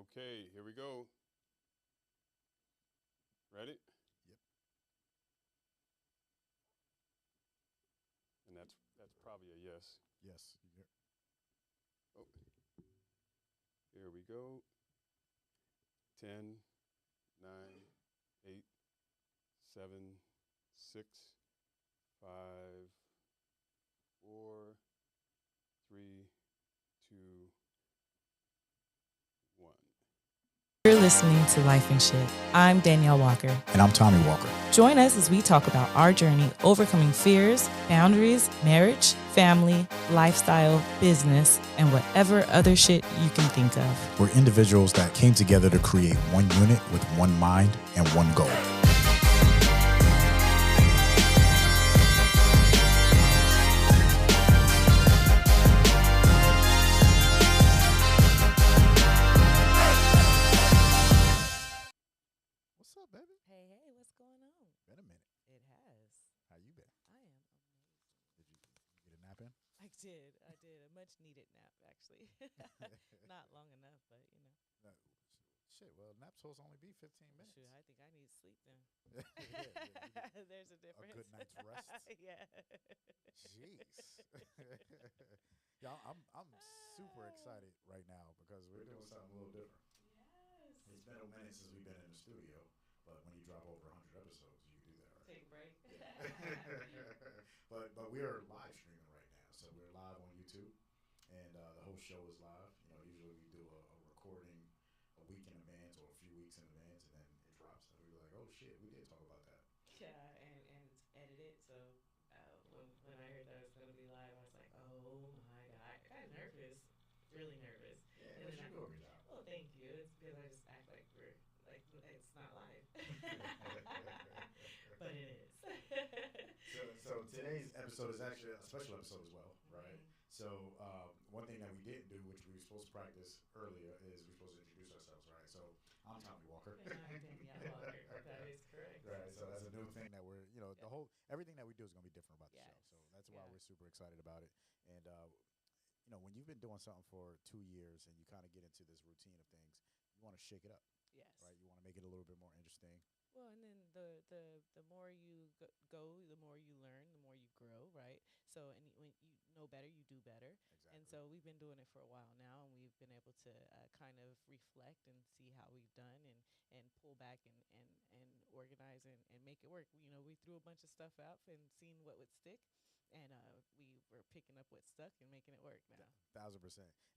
Okay, here we go. Ready? Yep. And that's probably a yes. Yes. Oh, here we go. 10, 9, 8, 7, 6, 5, 4, 3, 2, 1. You're listening to Lyfe and Shyt. I'm Daneyel Walker. And I'm Tommy Walker. Join us as we talk about our journey overcoming fears, boundaries, marriage, family, lifestyle, business, and whatever other shit you can think of. We're individuals that came together to create one unit with one mind and one goal. What's up, baby? Hey, what's going on? Been a minute. It has. How you been? I am amazing. Did you get a nap in? I did. A much needed nap, actually. Not long enough, but you know. No, shit, well, nap's supposed to only be 15 minutes. Shoot, I think I need sleep then. Yeah, There's a difference. a good night's rest. Yeah. Jeez. Yeah, I'm super excited right now because we're doing something a little different. Yes. It's been a minute since we've been in the studio, but when you drop over 100 episodes, you can do that, right? Take a break. Yeah. but we are live streaming right now, so we're live on YouTube, and the whole show is live. You know, usually we do a recording a week in advance or a few weeks in advance, and then it drops, and we're like, oh shit, we did talk about that. Yeah, and it's edited. So when I heard that it was gonna be live, I was like, oh my god, I got nervous, really nervous. Yeah, And but then you I, do a good job. well, thank you. It's because I just act like we're like it's not live, but it is. So today's episode is actually a special episode as well, right? Mhm. So one thing that we didn't do, which we were supposed to practice earlier, is we're supposed to introduce ourselves, right? So I'm Tommy Walker. And I'm Daneyel Walker. That is correct. Right. So that's a new thing that we're, the whole everything that we do is going to be different about the Yes. show. So that's why Yeah. we're super excited about it. And when you've been doing something for 2 years and you kind of get into this routine of things, you want to shake it up, Yes. right? You want to make it a little bit more interesting. Well, and then the more you go, the more you learn, the more you grow, right? So, and when you know better, you do better. Exactly. And so we've been doing it for a while now, and we've been able to kind of reflect and see how we've done, and pull back and organize and make it work. You know, we threw a bunch of stuff out and seen what would stick, and we were picking up what stuck and making it work now. 1,000%.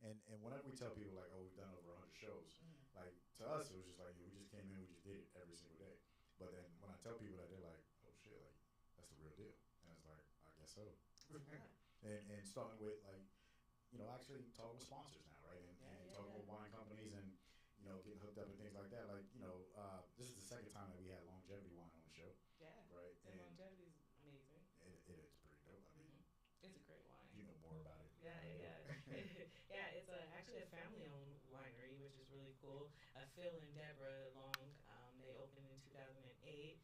And whenever we tell people like, oh, we've done over 100 shows, like to us it was just like, we just came in, we just did it every single day. But then when I tell people that, they're like, oh shit, like that's the real deal. And it's like, I guess so. and starting with like, actually talking with sponsors now, right? And talking with wine companies and getting hooked up and things like that. Like, this is the second time that we had longevity wine on the show. Yeah. Right. And longevity is amazing. It is pretty dope. I mean, It's a great wine. you know more about it. Yeah. Yeah, it's actually a family-owned winery, which is really cool. Phil and Deborah Long, they opened in 2008.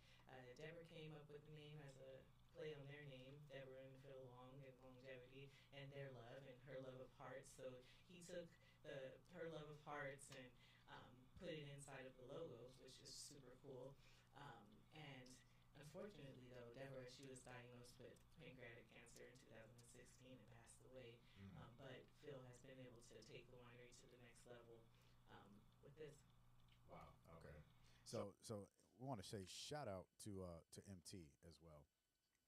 Deborah came up with the name as a play on their name, Deborah and Phil Long, and longevity, and their love and her love of hearts. So he took her love of hearts and put it inside of the logos, which is super cool. And unfortunately, though, Deborah, she was diagnosed with pancreatic cancer in 2016 and passed away. But Phil has been able to take the winery to the next level with this. Wow. Okay. So we want to say shout out to MT as well.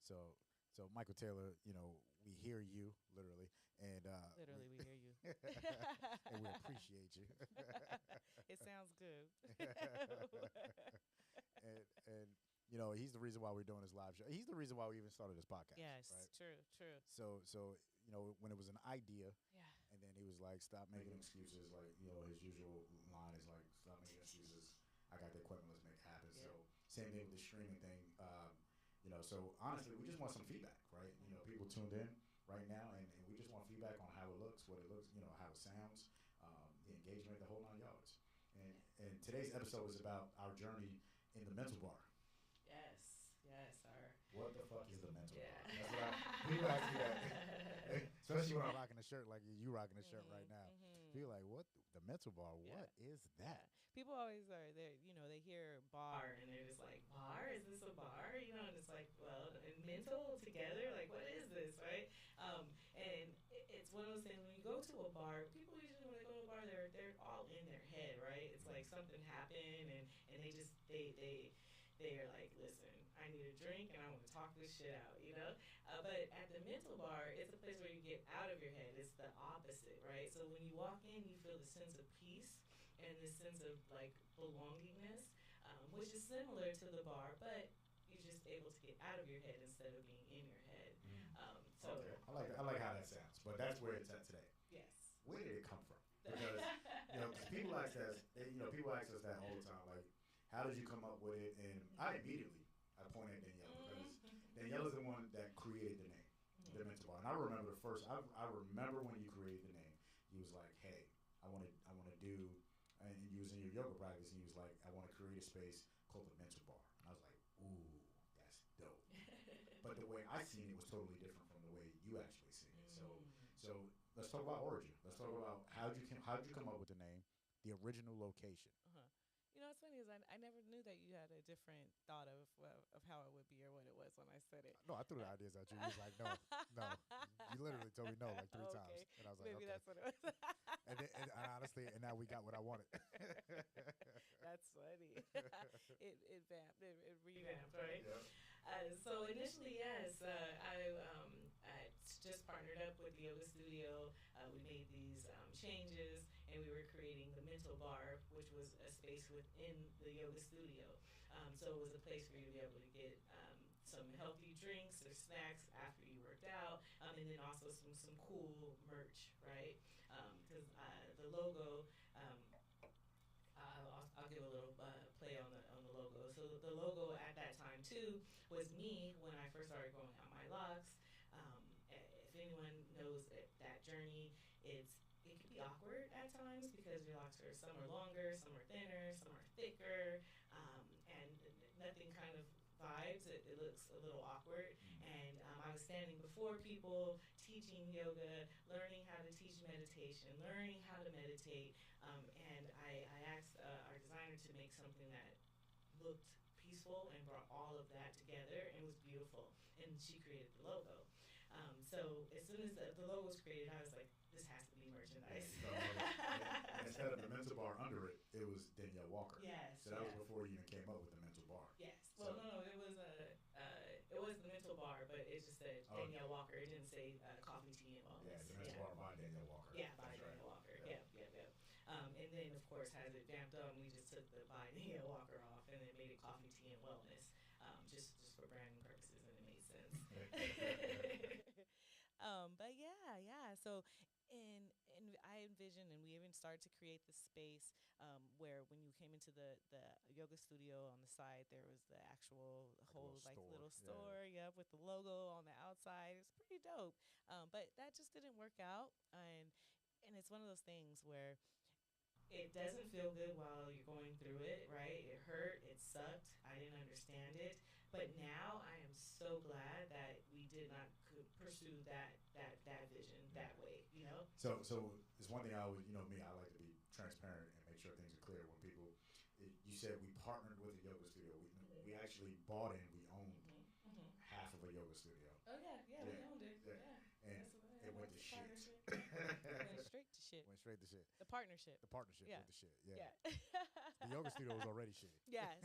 So Michael Taylor, we hear you literally, and Literally, we hear you. and we appreciate you. It sounds good. and he's the reason why we're doing this live show. He's the reason why we even started this podcast. Yes, right? true. So when it was an idea, Yeah. and then he was like, "Stop making excuses." Like his usual line is like, "Stop making excuses. I got the equipment. Let's make it happen." Yeah. So same thing with the streaming thing. So honestly, we just want some feedback, right? People tuned in right now, and we just want feedback on how it looks, what it looks, how it sounds, the engagement, the whole 9 yards. And today's episode is about our journey in the mental bar. Yes, our. What the fuck is the mental Yeah. bar? That's what people ask me that. Especially when I'm rocking a shirt like you rocking a shirt right now. Be like, what the mental bar? What is that? People always are there. They hear bar and they're just like, bar? Is this a bar? And it's like, well, and mental together. Like, what is this, right? And it's one of those things when you go to a bar. People usually when they go to a bar, they're all in their head, right? It's like something happened and they're like, listen, I need a drink and I want to talk this shit out. But at the mental bar, it's a place where you get out of your head. It's the opposite, right? So when you walk in, you feel the sense of peace and this sense of like belongingness, which is similar to the bar, but you're just able to get out of your head instead of being in your head. Okay, I like how that sounds, but that's where it's at today. Yes. Where did it come from? Because 'cause people ask us, people ask us that all the time, like, how did you come up with it? And I point at Daneyel because Daneyel is the one that created the name, the mental bar. And I remember I remember when you created the name, he was like, hey, I want to do, and you was in your yoga practice, and he was like, I want to create a space called the mental bar. And I was like, ooh, that's dope. But the way I seen it was totally different from the way you actually seen it. So let's talk about origin. Let's talk about how'd you come up with the name, the original location. What's funny is I never knew that you had a different thought of how it would be or what it was when I said it. No, I threw the ideas at you. You was like, no. You literally told me no like 3 times, and I was like, maybe okay. that's what it was. and honestly, and now we got what I wanted. That's funny. it revamped, right? Yep. So initially, yes, I just partnered up with the yoga studio. We made these changes, and we were creating the mental bar, which was a space within the yoga studio. So it was a place for you to be able to get some healthy drinks or snacks after you worked out, and then also some cool merch, right? Because the logo. I'll give a little play on the logo. So the logo at that time too was me when I first started growing out my locks. If anyone knows that journey, it can be awkward at times because your locks are some are longer, some are thinner, some are thicker, and nothing kind of vibes. It looks a little awkward. And I was standing before people teaching yoga, learning how to teach meditation, learning how to meditate. And I asked our designer to make something that looked peaceful and brought all of that together and was beautiful. And she created the logo. So as soon as the logo was created, I was like, this has to be merchandise. Instead of the mental bar under it, it was Daneyel Walker. Yes. So that was before you even came up with the mental bar. Yes. Well, no, it was the mental bar, but it just said Daneyel Walker. It didn't say coffee, tea, and wellness. Yeah, the mental bar by Daneyel Walker. Yeah, by Daneyel Walker. Yeah. And then, of course, as it vamped up, we just took the by Daneyel Walker off and then made it coffee, tea, and wellness, just for branding purposes, and it made sense. But yeah. So, and I envisioned, and we even started to create the space where when you came into the yoga studio on the side, there was the actual whole little store, with the logo on the outside. It's pretty dope. But that just didn't work out, and it's one of those things where it doesn't feel good while you're going through it, right? It hurt, it sucked, I didn't understand it. But now I am so glad that we did not pursue that vision that way, So it's one thing I always, me, I like to be transparent and make sure things are clear when people, you said we partnered with a yoga studio. We actually bought in, we owned half of a yoga studio. Oh, yeah, we owned it. Yeah. And it went to shit. Went straight to shit. The partnership. Went to shit. Yeah. The yoga studio was already shitty. Yes.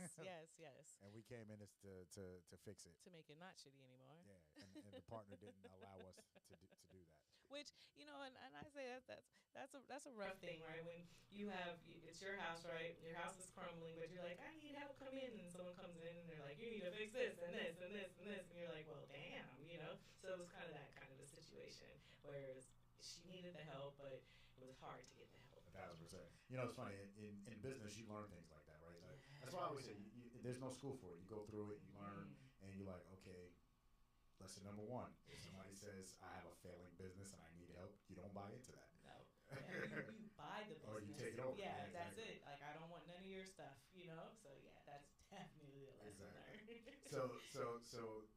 And we came in to fix it. To make it not shitty anymore. Yeah, and the partner didn't allow us to do that. Which, and I say that's a rough thing, right? When you have, it's your house, right? Your house is crumbling, but you're like, I need help, come in. And someone comes in and they're like, you need to fix this and this and this and this. And you're like, well, damn, So it was kind of that kind of a situation where she needed the help, but it was hard to get the help. 1,000%. It's funny, in business, you learn things like that, right? Like, that's why I always say, there's no school for it. You go through it, you learn, and you're like, okay, lesson number 1. If somebody says, I have a failing business and I need help, you don't buy into that. No. Yeah, you buy the business. Or you take it over. Yeah, exactly. That's it. Like, I don't want none of your stuff, So, yeah, that's definitely the lesson learned.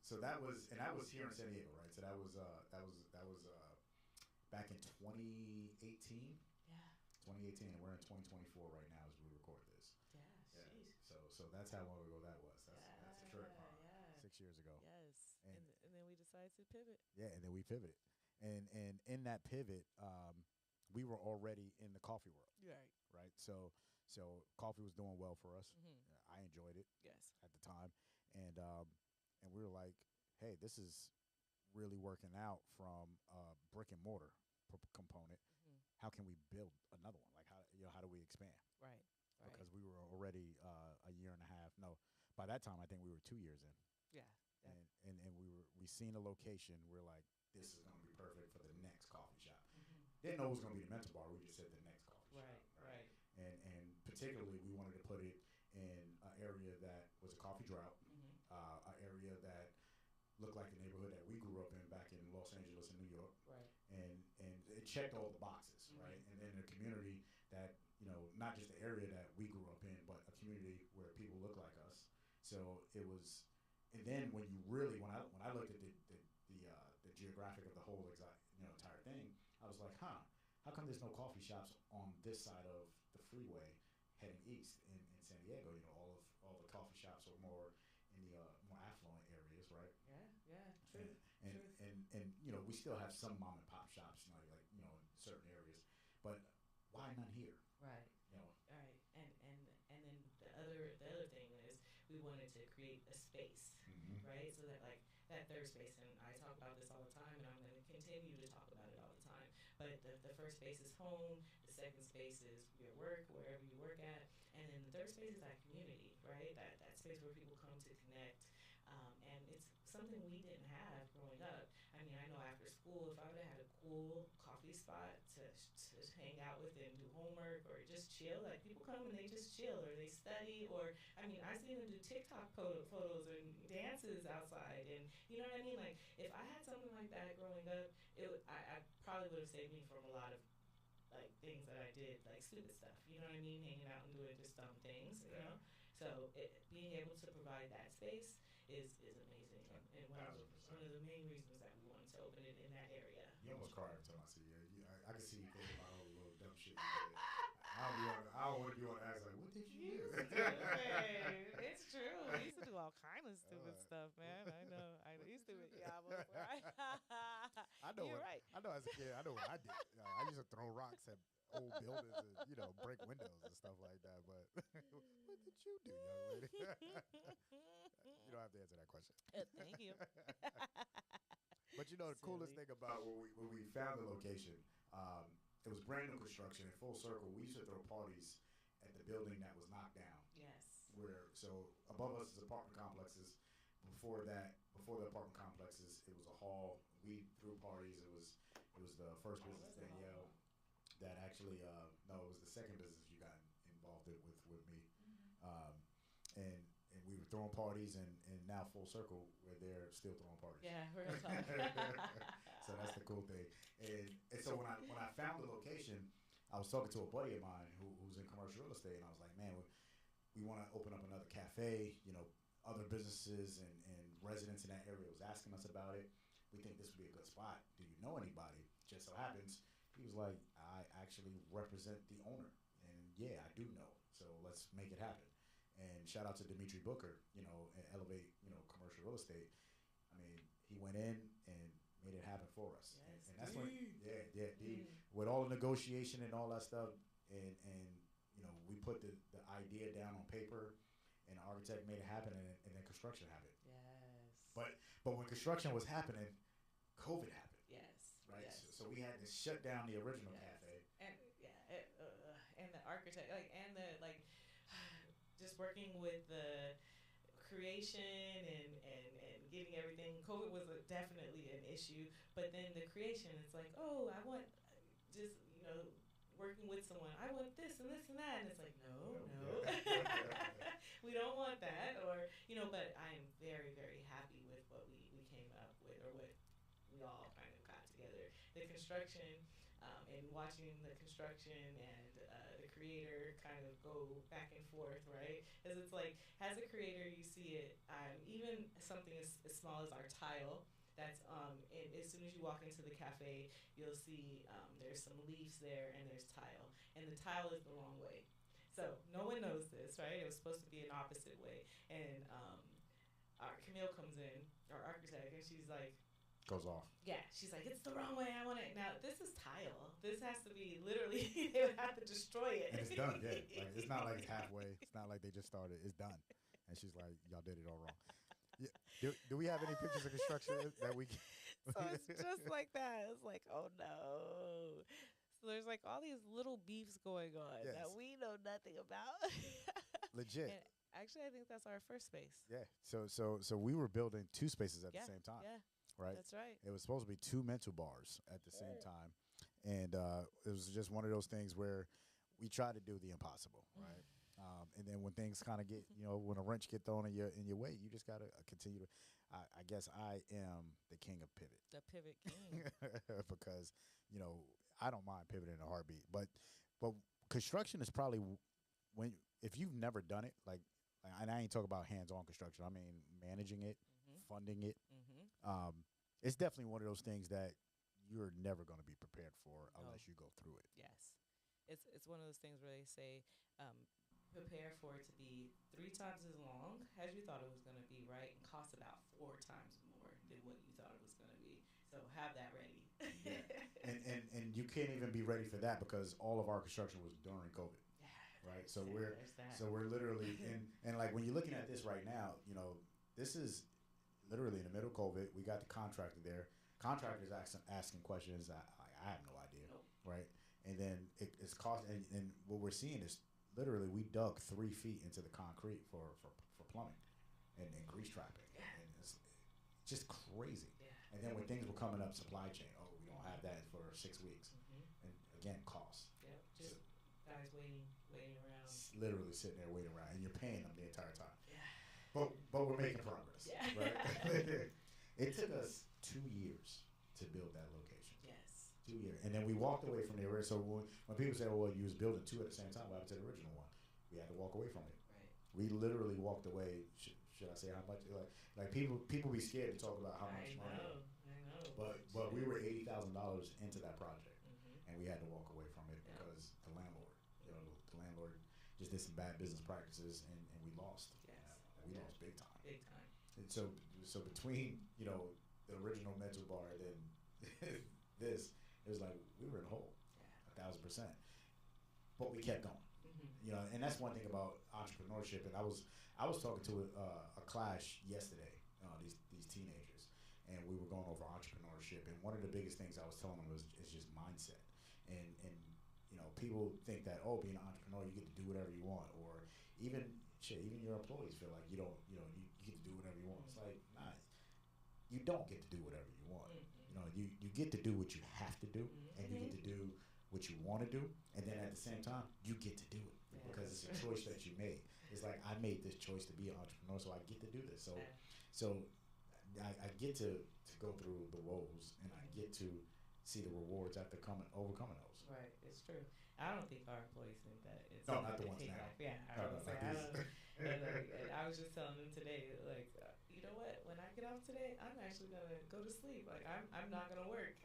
So that was, and that was here in San Diego, right? So that was back in 2018. Yeah. 2018, and we're in 2024 right now as we record this. Yeah, Yeah. sheesh. So that's how long ago that was. That's a trip. Yeah. 6 years ago. Yes. And- And then we decided to pivot. Yeah, and then we pivoted, and in that pivot, we were already in the coffee world, Right. right? So coffee was doing well for us. Mm-hmm. I enjoyed it Yes. at the time, and we were like, hey, this is really working out from a brick and mortar component. Mm-hmm. How can we build another one? Like how do we expand? Right. Because we were already a year and a half. No, by that time I think we were 2 years in. Yeah. And we seen a location. We're like, this is going to be perfect for the next coffee shop. Mm-hmm. Didn't know it was going to be the mental bar. We just said the next coffee shop. Right. And particularly, we wanted to put it in an area that was a coffee drought, Mm-hmm. an area that looked like the neighborhood that we grew up in back in Los Angeles and New York. Right. And it checked all the boxes, Mm-hmm. right? And then a community that, not just the area that we grew up in, but a community where people look like us. So it was. And then when I looked at the geographic of the whole entire thing, I was like, how come there's no coffee shops on this side of the freeway heading east in San Diego? All the coffee shops are more in the more affluent areas, right? Yeah. True. And we still have some mom and pop shops, in certain areas, but why none here? Right. Right. And then the other thing is we wanted to create a space. Mm-hmm. Right? So that like that third space, and I talk about this all the time, and I'm going to continue to talk about it all the time. But the first space is home, the second space is your work, wherever you work at, and then the third space is that community, right? That space where people come to connect, and it's something we didn't have growing up. I mean, I know after school, if I would have had a cool coffee spot to hang out with and do homework or just chill, like people come and they just chill or they study, or I mean, I seen them do TikTok photos and dances outside, and you know what I mean. Like if I had something like that growing up, I probably would have saved me from a lot of like things that I did, like stupid stuff. You know what I mean, hanging out and doing just dumb things. You know, so being able to provide that space is amazing, and one of the main reasons that we wanted to open it in that area. You almost cried every time I see you. I can see you thinking about all the little dumb shit you did. I don't want to be on the ass like, what did you do? It's true. We used to do all kind of stupid stuff, man. I know. These stupid yabos, right? You're right. I know as a kid, I know what I did. I used to throw rocks at old buildings and, break windows and stuff like that. But what did you do, young lady? You don't have to answer that question. Thank you. But the coolest thing about when we found the location, it was brand new construction in full circle. We used to throw parties at the building that was knocked down. Yes. So above us is apartment complexes. Before the apartment complexes, it was a hall. We threw parties. It was the first business, Daneyel, that actually no, it was the second business you got involved with me. Mm-hmm. And we were throwing parties, and now full circle, where they're still throwing parties. Yeah, we're gonna talk. So that's the cool thing. And so when I found the location, I was talking to a buddy of mine who's in commercial real estate, and I was like, man, we want to open up another cafe. Other businesses and residents in that area was asking us about it. We think this would be a good spot. Do you know anybody? Just so happens, he was like, I actually represent the owner, and yeah, I do know. So let's make it happen. And shout out to Dimitri Booker, and Elevate, commercial real estate. I mean, he went in and made it happen for us. Yes, and that's when, with all the negotiation and all that stuff, and we put the idea down on paper, and the architect made it happen, and then construction happened. Yes. But when construction was happening, COVID happened. Yes. Right. Yes. So we had to shut down the original cafe. And and the architect, and the just working with the creation and getting everything. COVID was definitely an issue, but then the creation, it's like, oh, I want just working with someone. I want this and this and that, and it's like, no, we don't want that, or But I am very, very happy with what we came up with, or what we all kind of got together. The construction. And watching the construction and the creator kind of go back and forth, right? Because it's like, as a creator, you see it, even something as small as our tile. That's and as soon as you walk into the cafe, you'll see there's some leaves there and there's tile, and the tile is the wrong way. So no one knows this, right? It was supposed to be an opposite way, and our Camille comes in, our architect, and she's like, Goes off. yeah, she's like, it's the wrong way. I want it now. This is tile. This has to be literally. They would have to destroy it. And it's done. Yeah, like, it's not like it's halfway. It's not like they just started. It's done. And she's like, y'all did it all wrong. Yeah. Do we have any pictures of construction that we? So it's just like that. It's like, oh no. So there's like all these little beefs going on Yes. that we know nothing about. Legit. And actually, I think that's our first space. Yeah. So we were building two spaces at Yeah. the same time. Yeah, Right. that's right. It was supposed to be two mental bars at the same time, and it was just one of those things where we tried to do the impossible, right? And then when things kind of get, when a wrench get thrown in your way, you just gotta continue to. I guess I am the king of pivot The pivot king. because I don't mind pivoting in a heartbeat, but construction is probably when if you've never done it, and I ain't talking about hands-on construction. I mean managing it, funding it. It's definitely one of those things that you're never going to be prepared for unless you go through it. Yes, it's one of those things where they say, Prepare for it to be 3 times as long as you thought it was going to be, right? And cost about 4 times more than what you thought it was going to be. So have that ready. Yeah. And you can't even be ready for that because all of our construction was during COVID, right? So we're literally and like when you're looking at this right now, this is literally in the middle of COVID. We got the contractor there. Contractor's asking questions. I have no idea, right? And then it's cost. And what we're seeing is literally we dug 3 feet into the concrete for plumbing and grease trapping, and it's just crazy. And then when things were coming up, supply chain. Oh, we don't have that for 6 weeks, and again, cost. Yep, just guys waiting around. Literally sitting there waiting around, and you're paying them the entire time. Yeah. But we're making progress. Yeah. Right? It took us 2 years to build that location. Yes. 2 years, and then we walked away from the original. So when people say, "Well, you was building 2 at the same time," what happened to the original one? We had to walk away from it. Right. We literally walked away. Should I say how much? Like people be scared to talk about how much money. I know. But we were $80,000 into that project, and we had to walk away from it because the landlord, the landlord just did some bad business practices, and we lost. Yes. We lost big time. Big time. And so between the original mental bar and then this, it was like we were in a hole, 1,000%. But we kept going. And that's one thing about entrepreneurship. And I was talking to a class yesterday, these teenagers, and we were going over entrepreneurship. And one of the biggest things I was telling them is just mindset. And people think that being an entrepreneur you get to do whatever you want, or even your employees feel like you don't you get to do whatever you want. It's like nah, you don't get to do whatever you want. You get to do what you have to do, and you get to do what you want to do, and then at the same time you get to do it because it's a choice that you made. It's like I made this choice to be an entrepreneur, so I get to do this. So I get to go through the woes, and I get to see the rewards after overcoming those. Right, it's true. I don't think our employees think that. It's No, not the ones now. Yeah, I was say I don't. And I was just telling them today, like, you know what? When I get off today, I'm actually gonna go to sleep. Like, I'm not gonna work.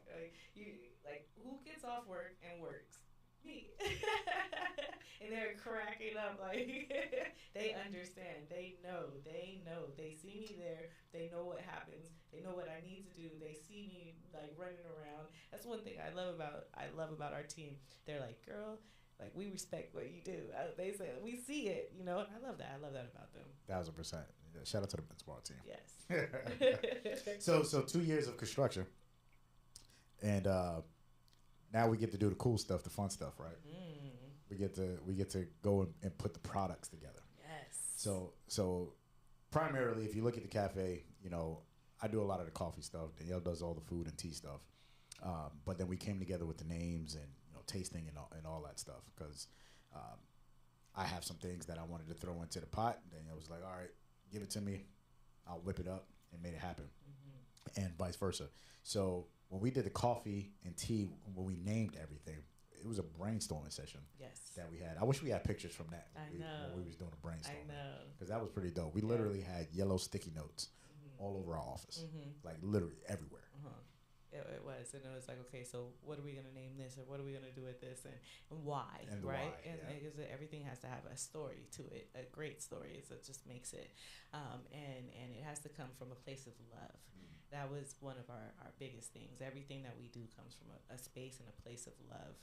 Who gets off work and works? Me. And they're cracking up like they understand. They know. They see me there. They know what happens. They know what I need to do. They see me like running around. That's one thing I love about our team. They're like, girl, like we respect what you do. They say we see it. And I love that. I love that about them. 1,000%. Shout out to the small team. Yes. So 2 years of construction, and now we get to do the cool stuff, the fun stuff, right? We get to go and put the products together. Yes. So primarily, if you look at the cafe, I do a lot of the coffee stuff. Daneyel does all the food and tea stuff. But then we came together with the names and tasting and all that stuff because I have some things that I wanted to throw into the pot. Daneyel was like, all right, give it to me. I'll whip it up and made it happen. And vice versa. So when we did the coffee and tea, when we named everything, it was a brainstorming session. Yes. That we had. I wish we had pictures from that. I know. When we was doing a brainstorming. I know. Because that was pretty dope. We literally had yellow sticky notes all over our office, Mm-hmm. like literally everywhere. Uh-huh. It was, and it was like, okay, so what are we gonna name this, or what are we gonna do with this, and why, And the right? why, And yeah. because everything has to have a story to it, a great story. So it just makes it, and it has to come from a place of love. That was one of our biggest things. Everything that we do comes from a space and a place of love.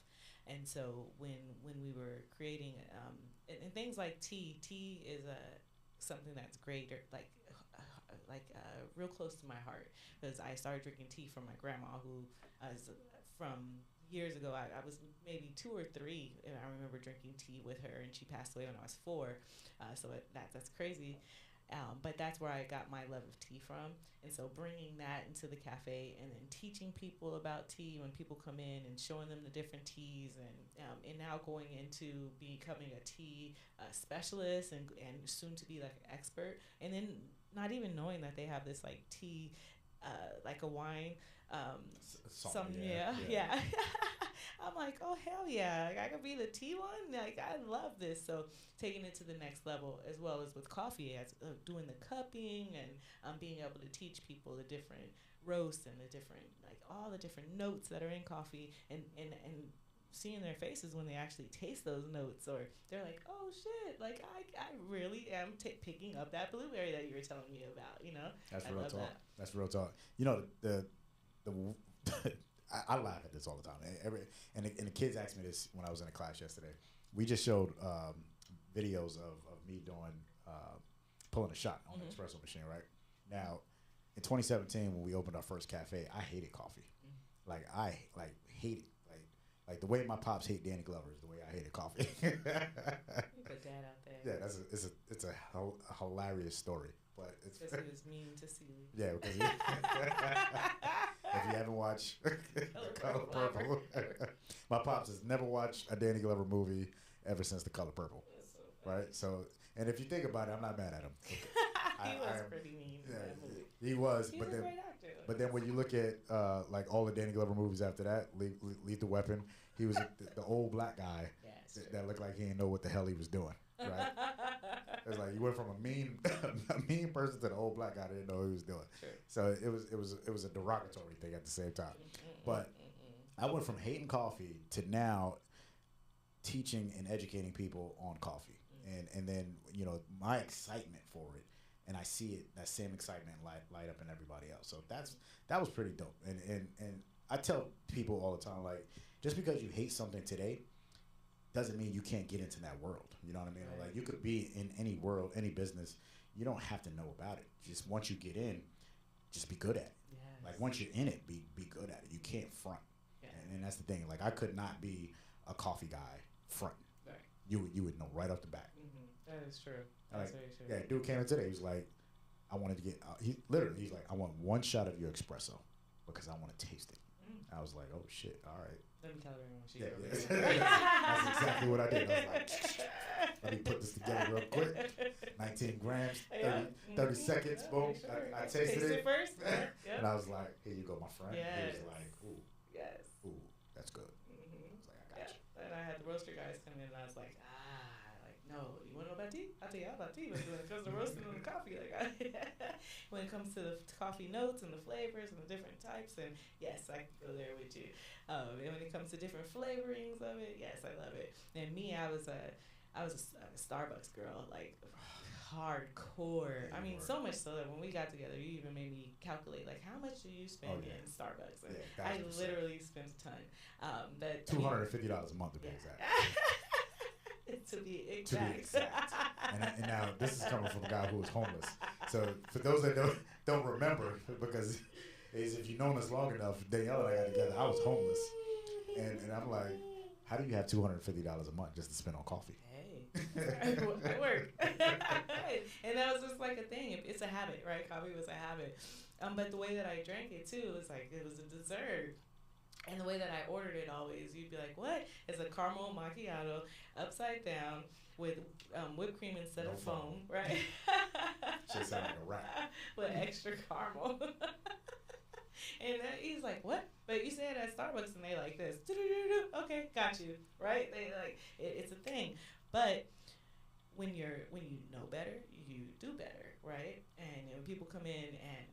And so when we were creating, and things like tea is something that's great, or real close to my heart, because I started drinking tea from my grandma, who is from years ago. I was maybe 2 or 3, and I remember drinking tea with her, and she passed away when I was 4. So that's crazy. But that's where I got my love of tea from. And so bringing that into the cafe, and then teaching people about tea when people come in, and showing them the different teas, and now going into becoming a tea specialist, and soon to be like an expert, and then not even knowing that they have this like tea, like a wine. Yeah. I'm like, oh hell yeah, like, I could be the tea one. Like, I love this. So taking it to the next level, as well as with coffee, as doing the cupping, and being able to teach people the different roasts, and the different, like, all the different notes that are in coffee, and seeing their faces when they actually taste those notes, or they're like, oh shit, like I really am picking up that blueberry that you were telling me about, you know. That's I real love talk. that. That's real talk. You know, the I laugh at this all the time. And the kids asked me this when I was in a class yesterday. We just showed videos of me doing pulling a shot on the espresso machine, right? Now, in 2017, when we opened our first cafe, I hated coffee. Like, I hate it. Like the way my pops hate Danny Glover is the way I hated coffee. You put dad out there. Yeah, it's a hilarious story, but it's because he was mean to Celie. Yeah, because if you haven't watched Color Purple, my pops has never watched a Danny Glover movie ever since The Color Purple, right? So, and if you think about it, I'm not mad at him. He was pretty mean in that movie. He was, He but was a then great actor. but then when you look at like all the Danny Glover movies after that, Lethal Weapon, he was the old black guy that looked like he didn't know what the hell he was doing. Right? It's like you went from a mean person to the old black guy that didn't know what he was doing. Sure. So it was a derogatory thing at the same time. But I went from hating coffee to now teaching and educating people on coffee, and then, you know, my excitement for it. And I see it, that same excitement light up in everybody else. So that was pretty dope. And I tell people all the time, like, just because you hate something today doesn't mean you can't get into that world. You know what I mean? Right. Like, you could be in any world, any business. You don't have to know about it. Just once you get in, just be good at it. Yes. Like, once you're in it, be good at it. You can't front. Yeah. And that's the thing. Like, I could not be a coffee guy front. Right. You would know right off the bat. That is true. That's very true. Yeah, dude came in today. He was like, I wanted to get, he's like, I want one shot of your espresso because I want to taste it. I was like, oh shit, all right. Let me tell her when she That's exactly what I did. I was like, let me put this together real quick. 19 grams, 30 seconds, boom. Sure. I tasted it first. And I was like, here you go, my friend. Yes. He was like, ooh. Yes. Ooh, that's good. I was like, I got you. And I had the roaster guys come in, and I was like, no, you want to know about tea? I'll tell you all about tea. But when it comes to roasting and the coffee, like when it comes to the coffee notes and the flavors and the different types, and yes, I can go there with you. And when it comes to different flavorings of it, yes, I love it. And me, I was a Starbucks girl, like hardcore. I mean, so much so that when we got together, you even made me calculate, like, how much do you spend in Starbucks? And I literally spent a ton. $250 a month to be exact. To be exact. And now this is coming from a guy who was homeless. So for those that don't remember, because if you've known us long enough, Daneyel and I got together, I was homeless. And I'm like, how do you have $250 a month just to spend on coffee? Hey, I work. And that was just like a thing. It's a habit, right? Coffee was a habit. But the way that I drank it too, was like it was a dessert. And the way that I ordered it always, you'd be like, what? It's a caramel macchiato upside down with whipped cream instead of foam, right? Shit sound like a rat. With extra caramel. And he's like, what? But you say it at Starbucks and they like this. Okay, got you, right? They like, it's a thing. But when you know better, you do better, right? And when people come in and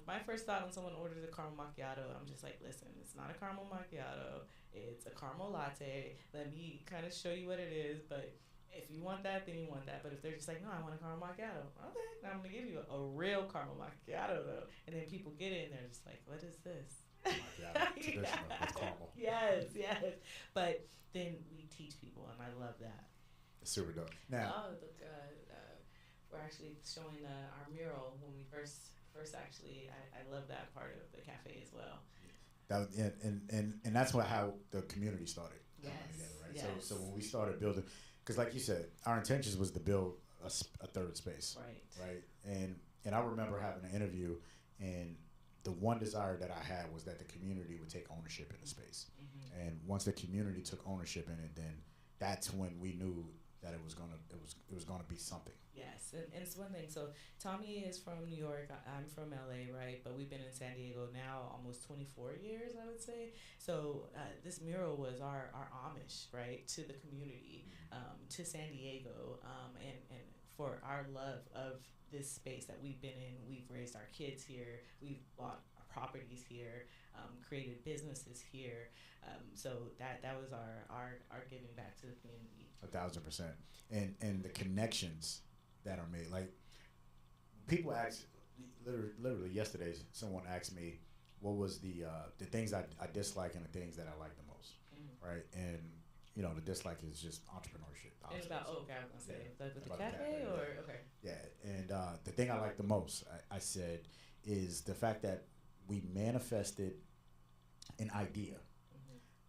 my first thought when someone orders a caramel macchiato, I'm just like, listen, it's not a caramel macchiato. It's a caramel latte. Let me kind of show you what it is. But if you want that, then you want that. But if they're just like, no, I want a caramel macchiato. Okay, now I'm going to give you a real caramel macchiato, though. And then people get it and they're just like, what is this? Macchiato, traditional with caramel. Yes. But then we teach people, and I love that. It's super dope. Now, look, we're actually showing our mural when we first actually. I love that part of the cafe as well. That and that's how the community started Yes. together, right? Yes. So when we started building, because like you said, our intentions was to build a third space, right? And I remember having an interview, and the one desire that I had was that the community would take ownership in the space. Mm-hmm. And once the community took ownership in it, then that's when we knew that it was gonna be something. Yes, and it's one thing. So Tommy is from New York. I'm from LA, right? But we've been in San Diego now almost 24 years, I would say. So this mural was our homage, right, to the community, to San Diego, and for our love of this space that we've been in. We've raised our kids here. We've bought properties here, created businesses here. So that was our giving back to the community. 1,000%. And the connections that are made. Like, people ask, literally yesterday, someone asked me what was the things I dislike and the things that I like the most, right? And, the dislike is just entrepreneurship. It's about, okay, I was going to say, like with the cafe or, okay. Yeah, and the thing I like the most, I said, is the fact that we manifested an idea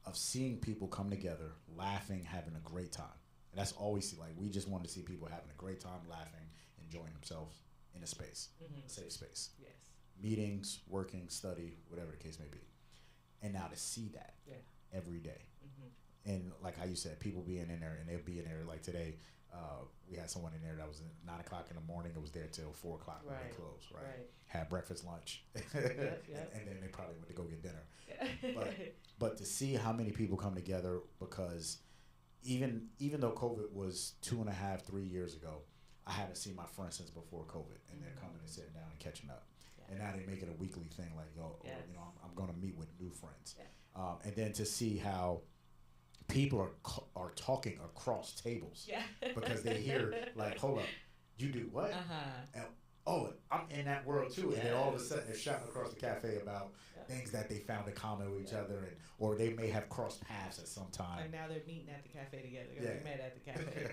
of seeing people come together, laughing, having a great time. And that's always, like, we just wanted to see people having a great time, laughing, enjoying themselves in a space, a safe space. Yes. Meetings, working, study, whatever the case may be. And now to see that every day. And like how you said, people being in there, and they'll be in there, like today, we had someone in there that was at 9 o'clock in the morning. It was there till 4 o'clock when they closed, right? Had breakfast, lunch, and then they probably went to go get dinner. But to see how many people come together, because even though COVID was 2.5, 3 years ago, I haven't seen my friends since before COVID, and they're coming and sitting down and catching up. And now they make it a weekly thing, like, I'm going to meet with new friends. And then to see how people are talking across tables because they hear, like, hold up, you do what? And, I'm in that world too. And then all of a sudden they're shouting across the cafe about things that they found in common with each other, or they may have crossed paths at some time. And now they're meeting at the cafe together. They met at the cafe.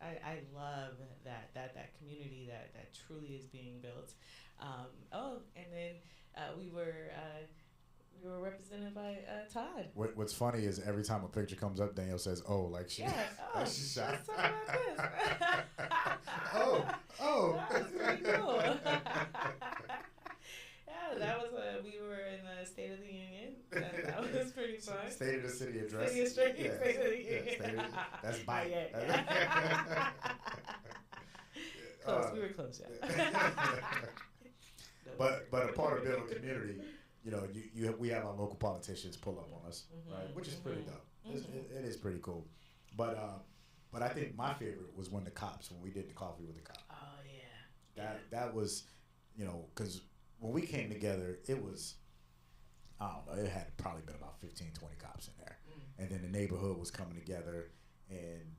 I love that community that truly is being built. And then we were represented by Todd. What's funny is every time a picture comes up, Danielle says, like she's shot. Let's talk about this. That was pretty cool. That was we were in the State of the Union. That was pretty fun. State of the City address. State of the Union. That's bite. Close. We were close, But a part of building community, we have our local politicians pull up on us, right? Which is pretty dope. It is pretty cool. But I think my favorite was when we did the coffee with the cops. Oh yeah. That was, because when we came together, it was, I don't know, it had probably been about 15, 20 cops in there. And then the neighborhood was coming together, and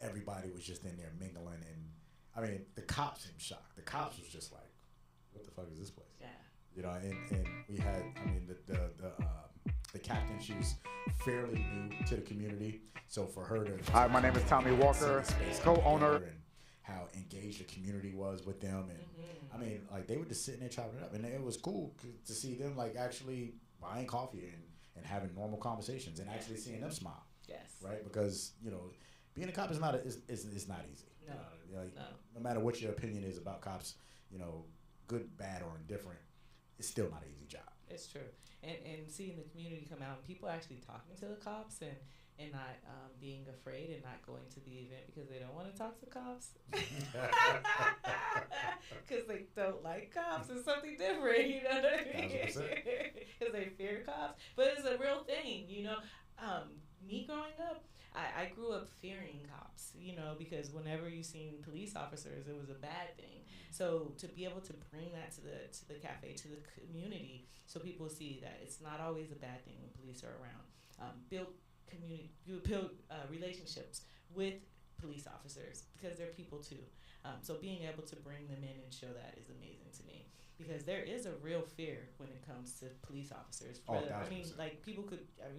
everybody was just in there mingling. And I mean, the cops seemed shocked. The cops was just like, what the fuck is this place? Yeah. And we had, the captain, she was fairly new to the community. So for her to... Hi, my name is Tommy Walker, co-owner. And how engaged the community was with them. And I mean, like, they were just sitting there chopping it up. And it was cool to see them, like, actually buying coffee and having normal conversations and actually seeing them smile. Yes. Right? Because, being a cop is not easy. No. No matter what your opinion is about cops, good, bad, or indifferent, it's still not an easy job. It's true. And seeing the community come out and people actually talking to the cops and not being afraid and not going to the event because they don't want to talk to cops. Because they don't like cops. It's something different, you know what I mean? Because they fear cops. But it's a real thing, Me growing up, I grew up fearing cops, you know, because whenever you seen police officers, it was a bad thing. So to be able to bring that to the cafe, to the community, so people see that it's not always a bad thing when police are around. Build relationships with police officers because they're people too. So being able to bring them in and show that is amazing to me because there is a real fear when it comes to police officers. Oh, I mean, like people could, I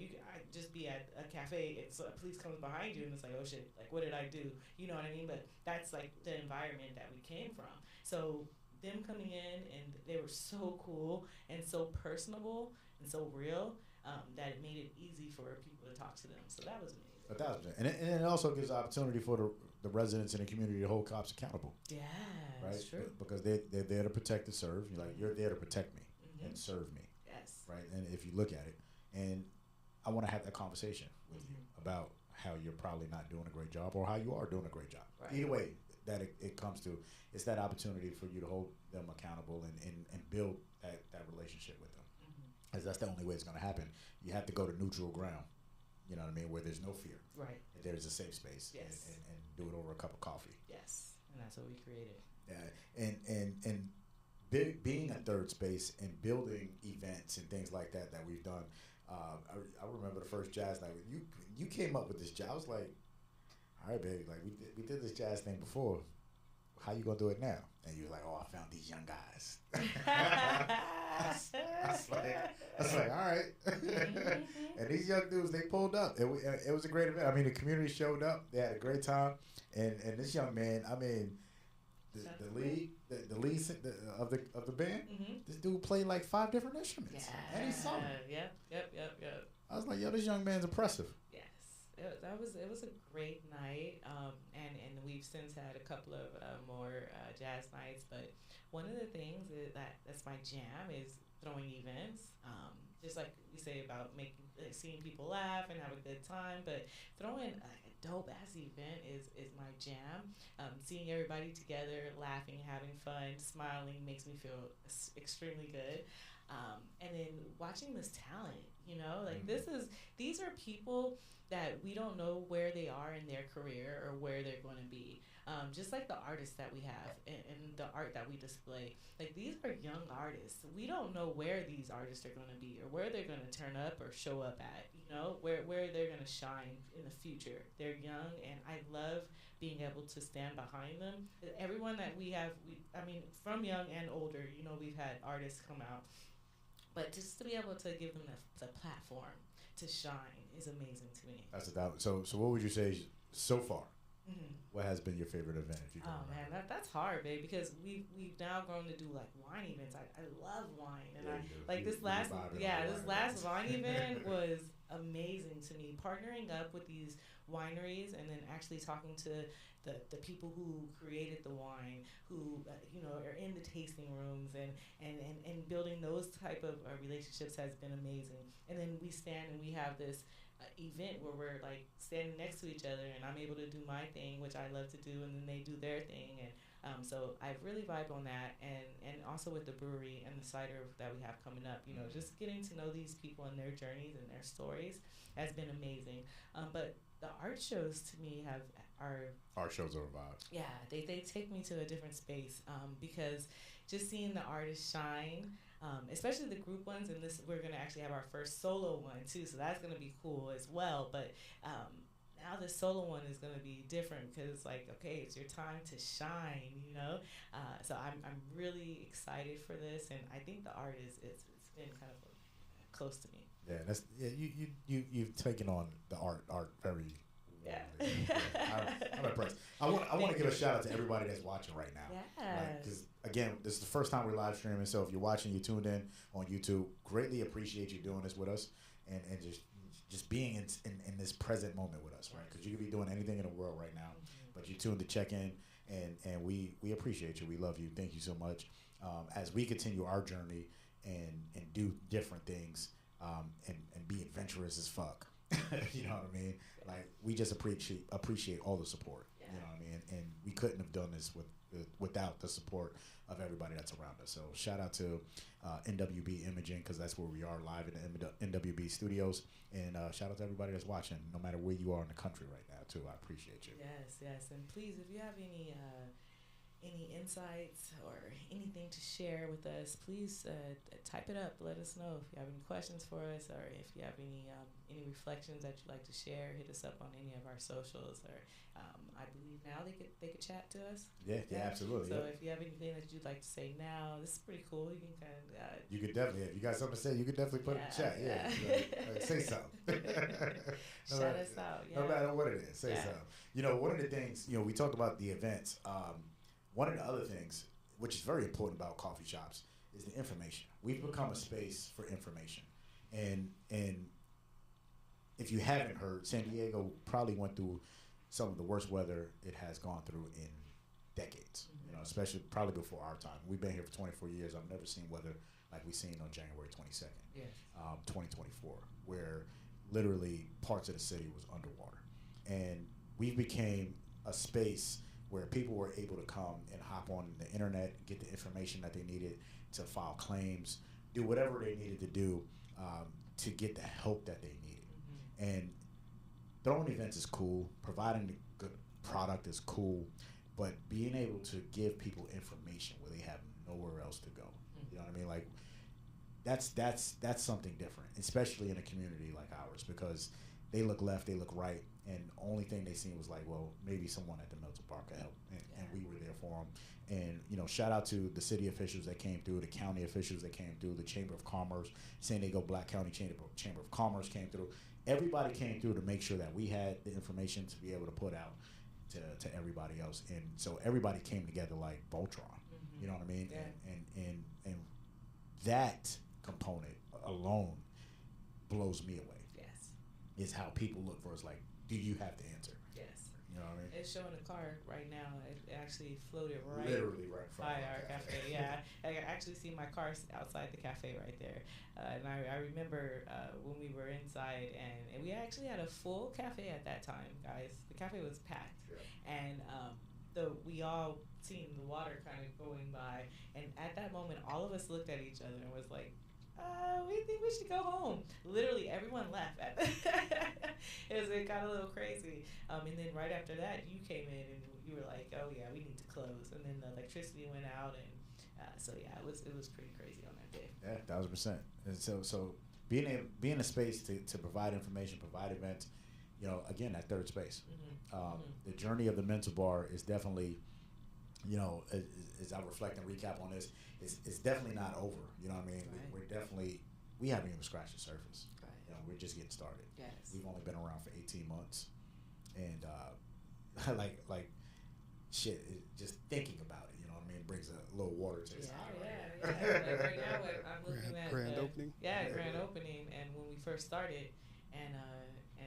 just be at a cafe, so a police comes behind you and it's like, oh shit, like what did I do? You know what I mean? But that's like the environment that we came from. So them coming in and they were so cool and so personable and so real that it made it easy for people to talk to them. So that was amazing. 1,000%. And it also gives opportunity for the residents in the community to hold cops accountable. Yeah, right? that's true. Because they're there to protect and serve. You're there to protect me and serve me. Yes. Right? And if you look at it, and I want to have that conversation with you about how you're probably not doing a great job or how you are doing a great job. Right. Either way that it comes to, it's that opportunity for you to hold them accountable and build that relationship with them. Because that's the only way it's going to happen. You have to go to neutral ground, you know what I mean, where there's no fear. Right. There's a safe space. Yes. And do it over a cup of coffee. Yes. And that's what we created. Yeah. And being a third space and building events and things like that we've done. I remember the first jazz night. You came up with this jazz. I was like, all right, baby, like we did this jazz thing before. How you gonna do it now? And you were like, oh, I found these young guys. I was like, all right. And these young dudes, they pulled up. It was a great event. I mean, the community showed up. They had a great time. And this young man, I mean, the lead of the band, this dude played like 5 different instruments. Yeah. And he sung. Yep. I was like, yo, this young man's impressive. Yes. It was a great night. And we've since had a couple of more jazz nights. But one of the things that's my jam is throwing events. Just like we say about seeing people laugh and have a good time, but throwing a dope ass event is my jam. Seeing everybody together, laughing, having fun, smiling makes me feel extremely good. And then watching this talent, you know, like these are people that we don't know where they are in their career or where they're going to be. Just like the artists that we have and the art that we display. Like these are young artists. We don't know where these artists are going to be or where they're going to turn up or show up at, you know, where they're going to shine in the future. They're young and I love being able to stand behind them. Everyone that we have, I mean, from young and older, you know, we've had artists come out. But just to be able to give them the platform to shine is amazing to me. That's so what would you say so far? What has been your favorite event? If you can remember? That's hard, babe, because we've now grown to do like wine events. I love wine, and this last wine event was amazing to me. Partnering up with these wineries and then actually talking to the people who created the wine, who are in the tasting rooms and building those type of relationships has been amazing. And then we stand and we have this event where we're like standing next to each other and I'm able to do my thing, which I love to do, and then they do their thing. And so I really vibe on that, and also with the brewery and the cider that we have coming up, you know, just getting to know these people and their journeys and their stories has been amazing. But the art shows to me art shows are a vibe. Yeah, they take me to a different space because just seeing the artists shine, especially the group ones, and we're gonna actually have our first solo one too, so that's gonna be cool as well. But now the solo one is gonna be different because it's like, okay, it's your time to shine, you know. So I'm really excited for this, and I think the art it's been kind of close to me. Yeah, you've taken on the art very. Yeah. I'm impressed. I want to give a shout out to everybody that's watching right now. Yeah. Because again, this is the first time we're live streaming. So if you're watching, you tuned in on YouTube. Greatly appreciate you doing this with us and just being in this present moment with us, right? Because you could be doing anything in the world right now, but you tuned to check in, and we appreciate you. We love you. Thank you so much. As we continue our journey and do different things and be adventurous as fuck. You know what I mean? Like, we just appreciate all the support. Yes. You know what I mean? And we couldn't have done this without the support of everybody that's around us. So shout out to NWB Imaging, because that's where we are live in the NWB studios. And shout out to everybody that's watching, no matter where you are in the country right now, too. I appreciate you. Yes. And please, if you have any insights or anything to share with us, please type it up. Let us know if you have any questions for us, or if you have any reflections that you'd like to share. Hit us up on any of our socials, or I believe now they could chat to us. Yeah, absolutely. So if you have anything that you'd like to say now, this is pretty cool. You can kind of you could definitely, if you got something to say, you could definitely put it in the chat. Yeah. Say something. Shout us out. No matter what it is, say something. You know, one of the things, you know, we talked about the events. One of the other things, which is very important about coffee shops, is the information. We've become a space for information. And if you haven't heard, San Diego probably went through some of the worst weather it has gone through in decades, you know, especially probably before our time. We've been here for 24 years. I've never seen weather like we seen on January 22nd, 2024, where literally parts of the city was underwater. And we became a space where people were able to come and hop on the internet, get the information that they needed to file claims, do whatever they needed to do to get the help that they needed. And throwing events is cool, providing the good product is cool, but being able to give people information where they have nowhere else to go, you know what I mean? Like that's something different, especially in a community like ours, because they look left, they look right, and only thing they seen was like, well, maybe someone at the Milton Park could help, and we were there for them. And you know, shout out to the city officials that came through, the county officials that came through, the Chamber of Commerce, San Diego Black County Chamber of Commerce came through. Everybody came through to make sure that we had the information to be able to put out to everybody else, and so everybody came together like Voltron. You know what I mean? Yeah. And that component alone blows me away. Is how people look for us, like, do you have the answer? Yes. You know what I mean? It's showing the car right now. It actually floated literally right in front by of our cafe. Yeah, I actually see my car outside the cafe right there. And I remember when we were inside, and we actually had a full cafe at that time, guys. The cafe was packed, and we all seen the water kind of going by, and at that moment, all of us looked at each other and was like, we think we should go home. Literally, everyone left. It got a little crazy. And then right after that, you came in and you were like, "Oh yeah, we need to close." And then the electricity went out, and so yeah, it was pretty crazy on that day. Yeah, 1,000%. And so being a space to provide information, provide events, you know, again, that third space. The journey of the mental bar is definitely, you know, as I reflect and recap on this, it's definitely not over. You know what I mean? Right. We haven't even scratched the surface. Right. You know, we're just getting started. Yes. We've only been around for 18 months, and like shit, just thinking about it, you know what I mean, brings a little water to his eye. Yeah. Like right now, I'm looking at grand opening. Yeah, grand opening, and when we first started, and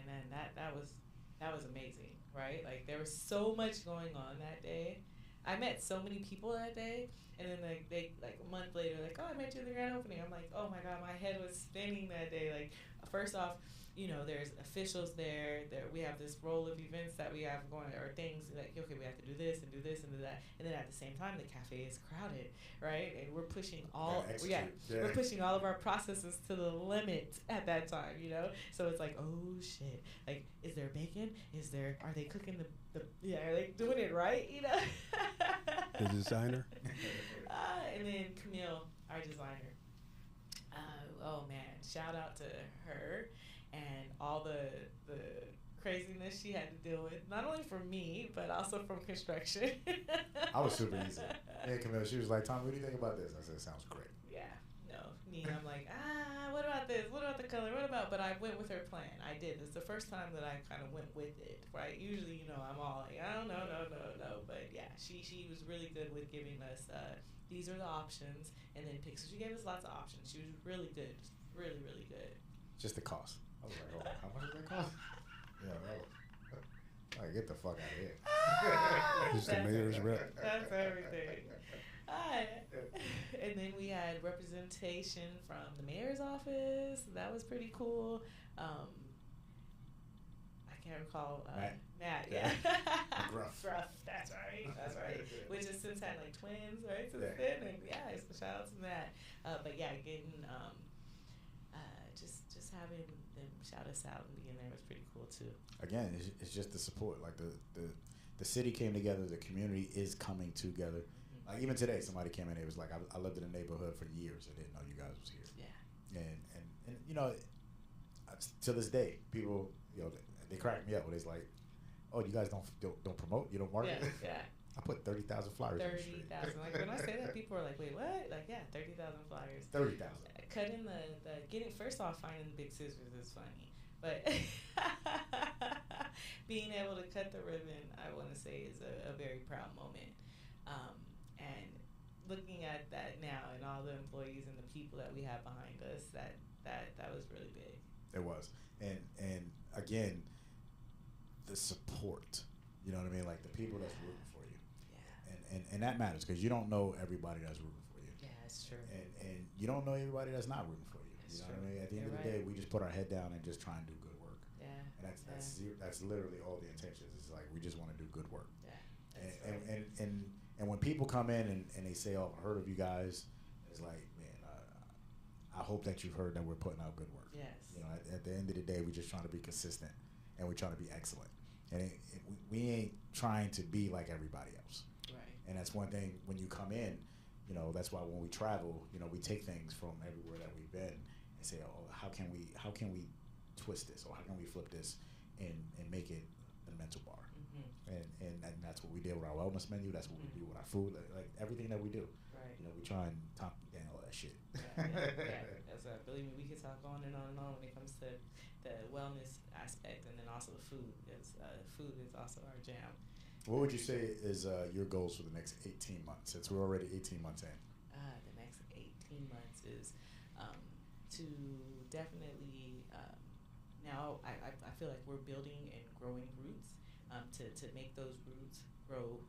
then that was amazing, right? Like there was so much going on that day. I met so many people that day, and then they a month later, like, oh, I met you at the grand opening. I'm like, oh my god, my head was spinning that day. Like, first off, you know, there's officials there. We have this roll of events that we have going, or things like, okay, we have to do this and do this and do that, and then at the same time, the cafe is crowded, right? And we're pushing we're pushing all of our processes to the limit at that time, you know. So it's like, oh shit, like, is there bacon? Are they cooking are they doing it right? You know. The designer. And then Camille, our designer. Oh man, shout out to her and all the craziness she had to deal with, not only from me but also from construction. I was super easy. Yeah, Camille, she was like, Tommy, what do you think about this? I said, sounds great. Yeah, no, me, I'm like, what about this? What about the color? But I went with her plan. I did. It's the first time that I kind of went with it, right? Usually, you know, I'm all like, I don't know, no. But yeah, she was really good with giving us, these are the options, and then pick. So she gave us lots of options. She was really good. Really, really good. Just the cost. I was like, oh, how much does that cost? Yeah, all right, get the fuck out of here. Just the mayor's rep. That's everything. And then we had representation from the mayor's office. That was pretty cool. I can't recall. Matt. Matt, yeah. Gruff. Gruff, that's right. Which has since had like twins, right? Since then, and it's a shout out to Matt. But yeah, getting just having them shout us out and being there was pretty cool too. Again, it's just the support. Like the city came together, the community is coming together. Mm-hmm. Like even today, somebody came in. It was like I lived in a neighborhood for years. I didn't know you guys was here. Yeah. And you know, to this day, people they crack me up. When it's like, oh, you guys don't promote, you don't market. Yeah. I put 30,000 flyers. 30,000. Like when I say that, people are like, "Wait, what?" Like, yeah, 30,000 flyers. 30,000. Cutting getting first off, finding the big scissors is funny, but being able to cut the ribbon, I want to say, is a very proud moment. And looking at that now, and all the employees and the people that we have behind us, that was really big. It was, and again, the support. You know what I mean? Like the people that's rooting for you. Yeah. And that matters because you don't know everybody that's rooting for you. Yeah, it's true. And you don't know everybody that's not rooting for you. That's you know true. what I mean? At the end of the day, we just put our head down and just try and do good work. Yeah. And that's literally all the intentions. It's like we just want to do good work. Yeah. And when people come in and they say, "Oh, I've heard of you guys," it's like, man, I hope that you've heard that we're putting out good work. Yes. You know, at the end of the day, we're just trying to be consistent and we're trying to be excellent. And we ain't trying to be like everybody else. Right. And that's one thing when you come in, you know, that's why when we travel, you know, we take things from everywhere that we've been and say, oh, how can we twist this, or how can we flip this and make it a mental bar? Mm-hmm. And that's what we did with our wellness menu. That's what we do with our food. Like everything that we do. Right. You know, we try and Tommy and Daneyel all that shit. Yeah. That's believe me, we could talk on and on and on when it comes to the wellness aspect, and then also the food. Food is also our jam. What would you say is your goals for the next 18 months, since we're already 18 months in? The next 18 months is to definitely, now I feel like we're building and growing roots, to make those roots grow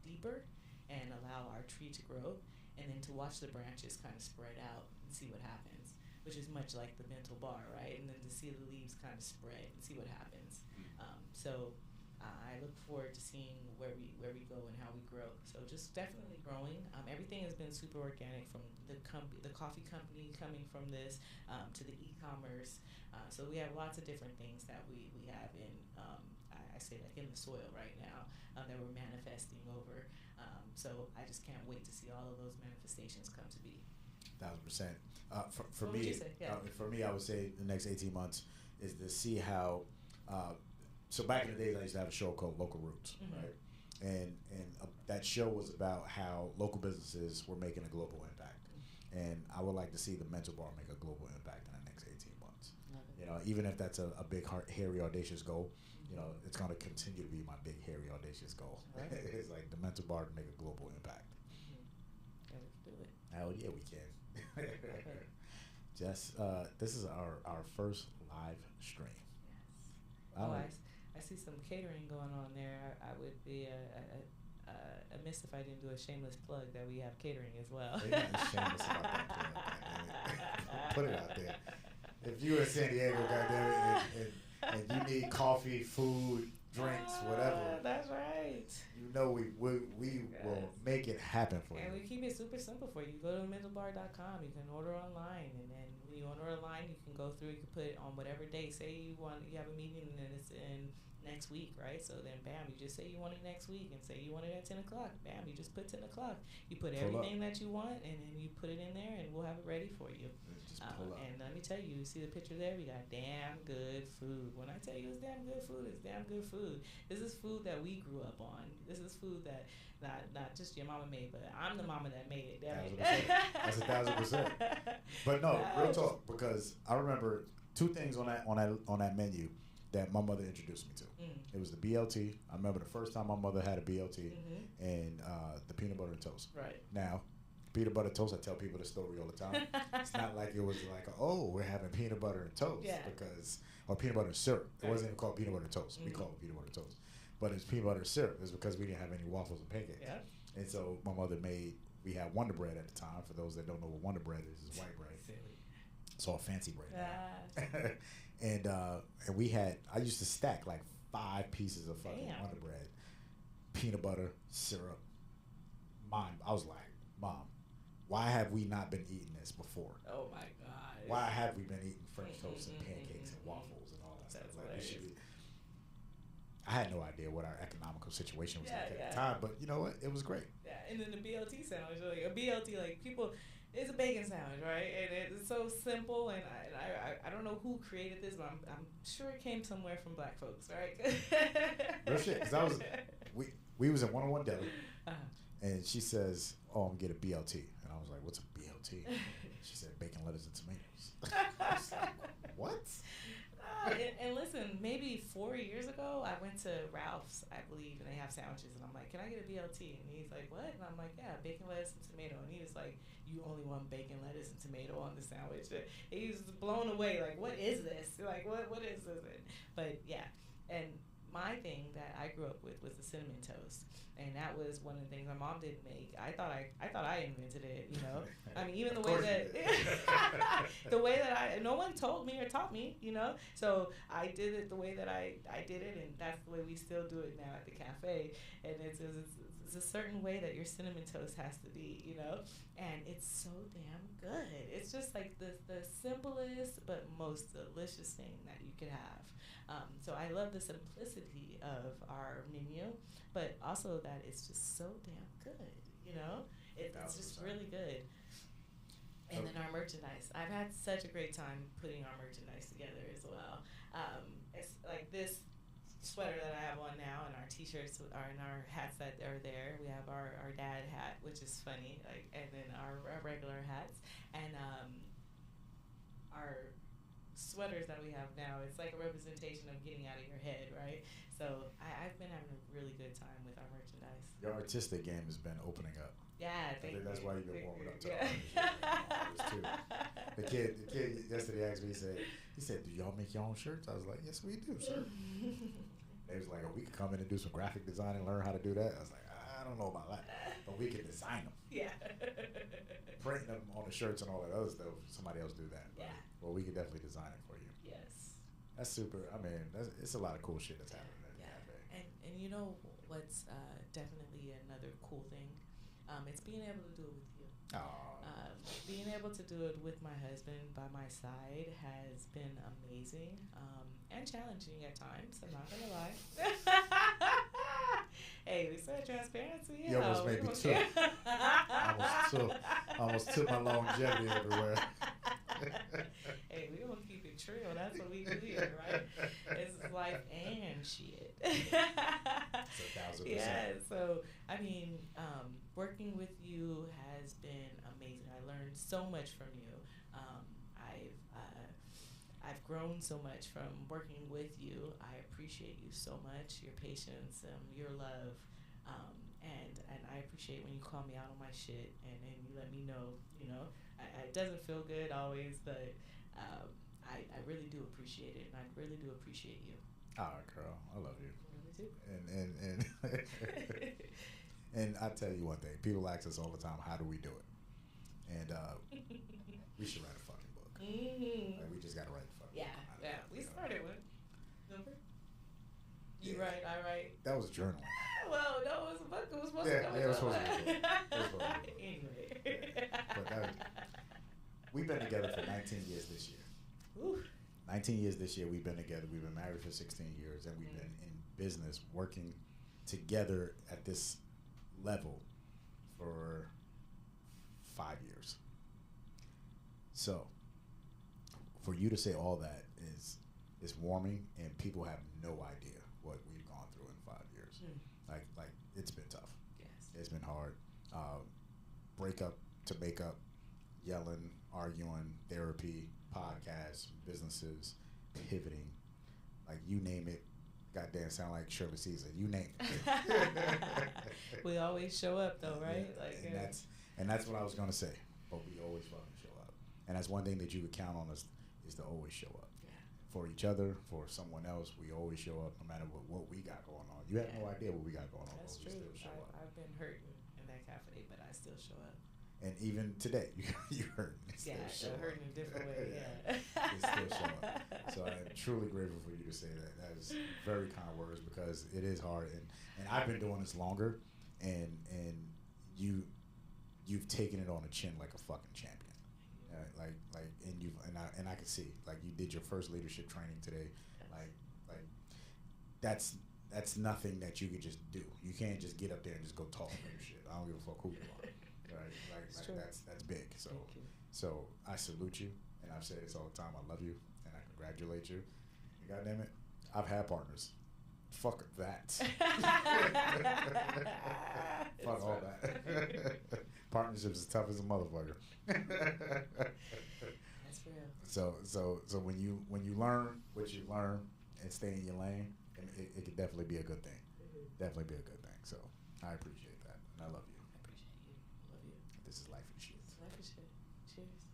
deeper and allow our tree to grow, and then to watch the branches kind of spread out and see what happens, which is much like the mental bar, right? And then to see the leaves kind of spread and see what happens. So I look forward to seeing where we go and how we grow. So just definitely growing. Everything has been super organic, from the coffee company coming from this to the e-commerce. So we have lots of different things that we have in, I say, like in the soil right now, that we're manifesting over. So I just can't wait to see all of those manifestations come to be. 1,000%. For What would me, you say? Yeah. for me, I would say the next 18 months is to see how. So back in the days, I used to have a show called Local Roots, Mm-hmm. right? And that show was about how local businesses were making a global impact. And I would like to see the mental bar make a global impact in the next 18 months. Love it. You know, even if that's a big, hairy, audacious goal, you know, it's going to continue to be my big, hairy, audacious goal. Right. It's like the mental bar to make a global impact. Yeah, we can do it. Hell yeah, we can. Just this is our first live stream. Yes. I see some catering going on there. I would be amiss if I didn't do a shameless plug that we have catering as well. Ain't nothing shameless about that. Put it out there. If you in San Diego, goddamn it, and you need coffee, food, drinks, whatever. That's right. You know we will make it happen for And you. we keep it super simple for you. Go to mentalbar.com. You can order online, and then when you order online, you can go through. You can put it on whatever day. Say you have a meeting and it's in next week, right? So then, bam, you just say you want it next week, and say you want it at 10 o'clock. Bam, you just put 10 o'clock. You put everything that you want, and then you put it in there, and we'll have it ready for you. Just pull up. And let me tell you, see the picture there? We got damn good food. When I tell you it's damn good food, it's damn good food. This is food that we grew up on. This is food that not just your mama made, but I'm the mama that made it. Damn it. That's 1,000%. But no, real talk, because I remember two things on that menu that my mother introduced me to. It was the BLT. I remember the first time my mother had a BLT, and the peanut butter and toast. Right. Now, peanut butter toast, I tell people the story all the time. It's not like it was like, oh, we're having peanut butter and toast, or peanut butter and syrup. It wasn't even called peanut butter and toast. We call it peanut butter and toast. But it's peanut butter and syrup. It's because we didn't have any waffles and pancakes. Yeah. And so my mother we had Wonder Bread at the time. For those that don't know what Wonder Bread is, it's white bread. Silly. It's all fancy bread now. And we had, I used to stack like 5 pieces of fucking Damn. Wonder Bread, peanut butter, syrup. I was like, Mom, why have we not been eating this before? Oh my God. Why have we been eating French toast and pancakes and waffles and all that stuff? That's Like, we should hilarious. be. I had no idea what our economical situation was like at Yeah. the time, but you know what? It was great. Yeah, and then the BLT sandwich, like a BLT, like people, it's a bacon sandwich, right? And it's so simple, and I don't know who created this, but I'm sure it came somewhere from black folks, right? Real shit. Because we was at 101 Deli, Uh-huh. and she says, "Oh, I'm gonna get a BLT," and I was like, "What's a BLT?" She said, "Bacon, lettuce, and tomatoes." I was like, what? And listen, maybe 4 years ago, I went to Ralph's, I believe, and they have sandwiches, and I'm like, "Can I get a BLT?" And he's like, "What?" And I'm like, "Yeah, bacon, lettuce, and tomato." And he was like, "You only want bacon, lettuce, and tomato on the sandwich." He was blown away, like, "What is this? Like, what is this?" But yeah, and my thing that I grew up with was the cinnamon toast. And that was one of the things my mom didn't make. I thought I invented it, you know. I mean, even the way that no one told me or taught me, you know. So I did it the way that I did it, and that's the way we still do it now at the cafe. And it's a certain way that your cinnamon toast has to be, you know. And it's so damn good. It's just like the simplest but most delicious thing that you could have. So I love the simplicity of our menu, but also that it's just so damn good, you know? It's just really good. And then our merchandise. I've had such a great time putting our merchandise together as well. It's like this sweater that I have on now, and our t-shirts are and our hats that are there. We have our dad hat, which is funny, like, and then our regular hats, and our sweaters that we have now. It's like a representation of getting out of your head, right? So I've been having a really good time with our merchandise. Your artistic game has been opening up. Yeah, I think that's why you've been warming up to yeah. artists too. The kid yesterday asked me, he said, "Do y'all make your own shirts?" I was like, "Yes, we do, sir." They was like, "Oh, we could come in and do some graphic design and learn how to do that." I was like, "I don't know about that, but we can design them." Yeah. Printing them on the shirts and all that other stuff, somebody else do that. But, Yeah. well, we could definitely design it for you. Yes. That's super. I mean, it's a lot of cool shit that's happening at the Yeah. cafe. And you know what's definitely another cool thing? It's being able to do it with you. Being able to do it with my husband by my side has been amazing and challenging at times. I'm not gonna lie. Hey, we said transparency. You almost made me took. Almost took my longevity everywhere. Hey, we gonna keep it real. That's what we do here, right? It's life and shit. It's 1,000%. Yeah. So I mean, working with you has been amazing. I learned so much from you. I've grown so much from working with you. I appreciate you so much, your patience, your love, and I appreciate when you call me out on my shit and you let me know. You know, it doesn't feel good always, but I really do appreciate it, and I really do appreciate you. Oh, girl, I love you. Really too. And and I tell you one thing. People ask us all the time, how do we do it? And we should write a fucking book. Mm-hmm. Like, we just got to write a fucking Yeah, book. yeah. We started with. Remember? You Yeah. write, I write. That was journaling. Well, no, it was a book. It was supposed Yeah, to come yeah, it was with supposed to be a book. It was that. supposed to be a book. Anyway. But we've been together for 19 years this year. Ooh. 19 years this year we've been together. We've been married for 16 years, and we've been in business working together at this level for 5 years. So for you to say all that is warming, and people have no idea what we've gone through in 5 years. Like it's been tough. Yes. It's been hard. Breakup to make up, yelling, arguing, therapy, podcasts, businesses, pivoting, like you name it. Goddamn, sound like Shirley Caesar. You name it. We always show up though, right? Yeah, Like, and that's what I was gonna say. But we always fucking show up, and that's one thing that you would count on us is to always show up. Yeah. For each other, for someone else, we always show up no matter what we got going on. You have no idea what we got going on. That's but true. We still show up. I've been hurting in that cafe, but I still show up. And even today, you hurt. Yeah, it hurt in a different way. Yeah. It's still showing. So I am truly grateful for you to say that. That is very kind words because it is hard. And I've been doing this longer, and you've taken it on the chin like a fucking champion. And I can see like you did your first leadership training today. Like that's nothing that you could just do. You can't just get up there and just go talk leadership. I don't give a fuck who you are. Right? That's big. So I salute you, and I've said this all the time. I love you, and I congratulate you. And goddamn it, I've had partners. Fuck that. Fuck all that. Partnerships is tough as a motherfucker. That's real. So when you learn what you learn and stay in your lane, it could definitely be a good thing. Definitely be a good thing. So I appreciate that, and I love you. I appreciate you. Love you. This is Lyfe and Shyt. Life is shit. Cheers.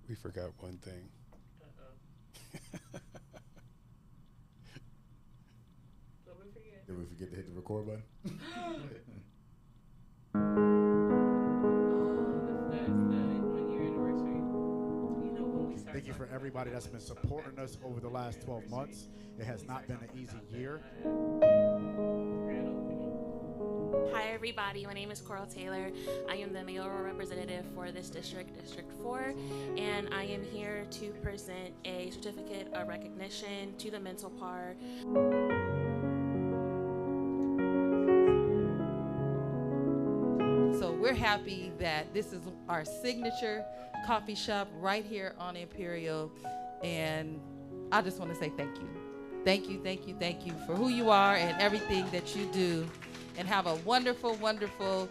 We forgot one thing. What we forget? Did we forget to hit the record button? The 1 year anniversary. You know when we start. Thank you for everybody that's been supporting us over the last 12 months. It has not been an easy year. Hi everybody, my name is Coral Taylor. I am the mayoral representative for this district, District 4, and I am here to present a certificate of recognition to the mental par. So we're happy that this is our signature coffee shop right here on Imperial, and I just want to say thank you. Thank you, thank you, thank you for who you are and everything that you do. And have a wonderful, wonderful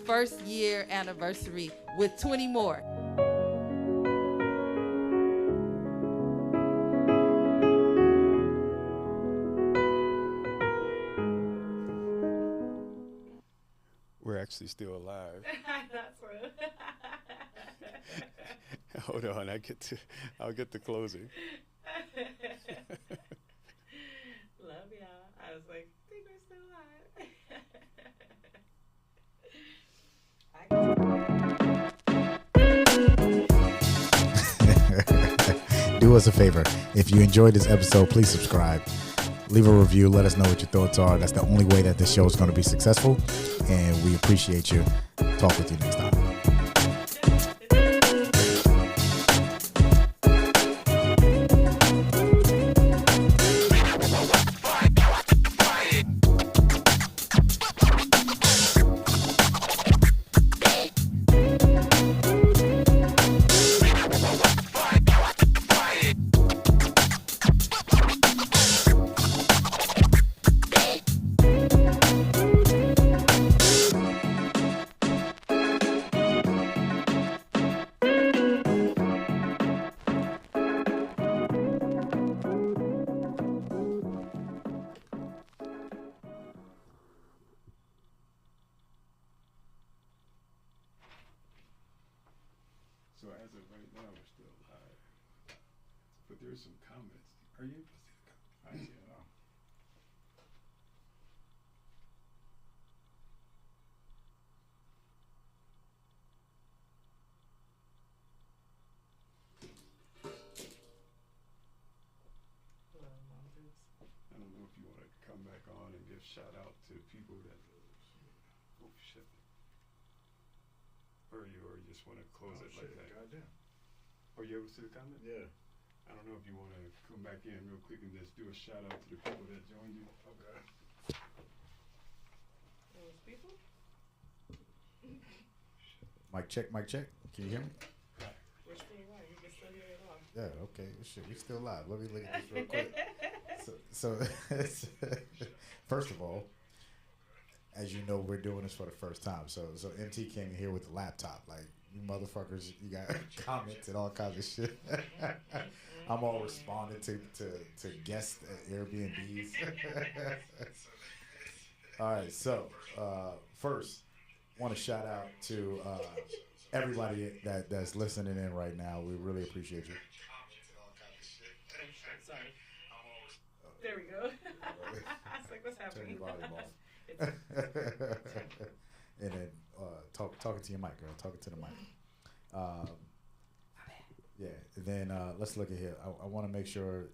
first year anniversary with 20 more. We're actually still alive. That's real. Hold on, I'll get the closing. Love y'all. I was like, I think we're still alive. Do us a favor. If you enjoyed this episode, please subscribe. Leave a review. Let us know what your thoughts are. That's the only way that this show is going to be successful. And we appreciate you. Talk with you next time. So as of right now, we're still live. But there's some comments. Are you able to see the comments? I see it all. I don't know if you want to come back on and give shout out to people that. Oh shit. Or you just want to close it like that? Goddamn. Are you able to see the comment? Yeah. I don't know if you want to come back in real quick and just do a shout out to the people that joined you. Okay. Those people? Mic check, mic check. Can you hear me? We're still alive. You can still hear it all. Yeah, okay. Shit, we still live. Let me look at this real quick. So first of all, as you know, we're doing this for the first time. So MT came in here with the laptop. Like, you motherfuckers, you got comments and all kinds of shit. I'm all responding to guests at Airbnbs. All right, so first, want to shout out to everybody that's listening in right now. We really appreciate you. Sorry. There we go. I was like, what's Turn happening? your volume off. And then talking to your mic, girl. Talking to the mic. Yeah. And then let's look at here. I want to make sure,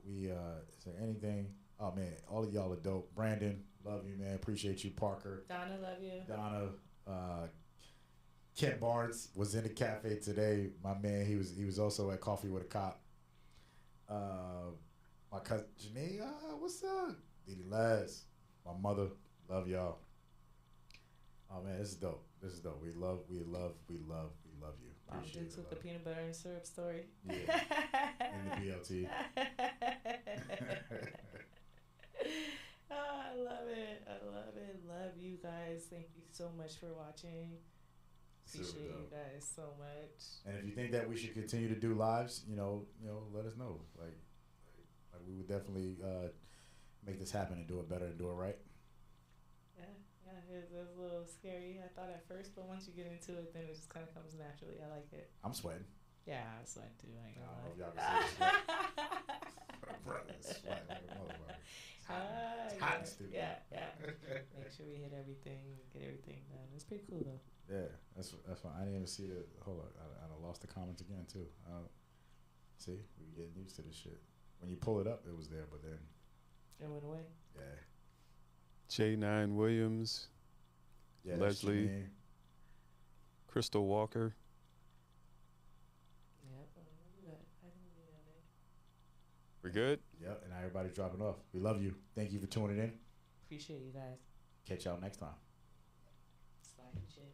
we. Is there anything? Oh man, all of y'all are dope. Brandon, love you, man. Appreciate you. Parker, Donna, love you. Donna, Kent Barnes was in the cafe today. My man, he was also at Coffee with a Cop. My cousin Janae, what's up? Didi Laz, my mother, love y'all. Oh man, this is dope. This is dope. We love you. Appreciate Dukes it. with the peanut butter and syrup story. Yeah. And the BLT. Oh, I love it. Love you guys. Thank you so much for watching. Appreciate you guys so much. And if you think that we should continue to do lives, let us know. Like we would definitely make this happen and do it better and do it right. Yeah, it was a little scary. I thought at first, but once you get into it, then it just kind of comes naturally. I like it. I'm sweating. Yeah, I'm sweating too. I ain't I gonna don't know if lie. y'all can see this. Brother, sweating like a motherfucker. It's hot in the studio. Yeah. Make sure we hit everything, get everything done. It's pretty cool though. Yeah, that's fine. I didn't even see it. Hold on, I lost the comments again too. See, we getting used to this shit. When you pull it up, it was there, but then It went away. yeah. J9 Williams, Yeah, that's Leslie. Janine. Crystal Walker. Yep. I didn't do that. We're good? Yep, and now everybody's dropping off. We love you. Thank you for tuning in. Appreciate you guys. Catch y'all next time. Slide and shit.